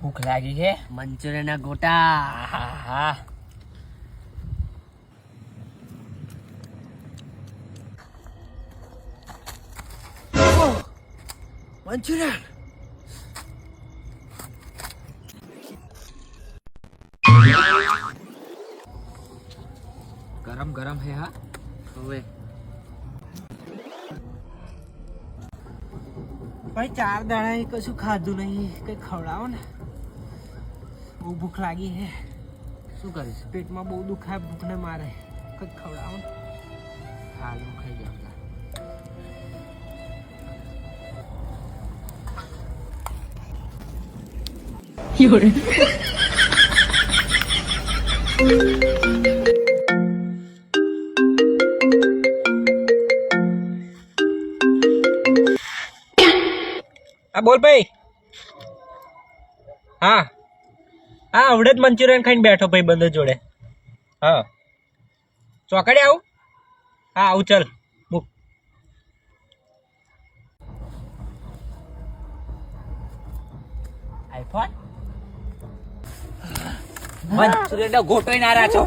ભૂખ લાગી છે. મંચુરિયન ના ગોટા. આહા. મંચુરિયન. ગરમ ગરમ હે. હા હવે ભાઈ 4 દાડા કશું ખાધું નહીં, કઈ ખવડાવો ને. બહુ ભૂખ લાગી છે. શું કરીશ? પેટમાં બહુ દુખાય, ભૂખને મારે. કઈ ખવડાવો ને. હાલું ખાઈ જાવ. હા બોલ ભાઈ. હા હા, આવડે જ મંચુરિયન ખાઈને બેઠો ભાઈ બંધ જોડે. હા ચોકડે આવું. હા આવું, ચાલ મૂક. આઈફોન મંચુરિયન નો ગોટો ના રાખો.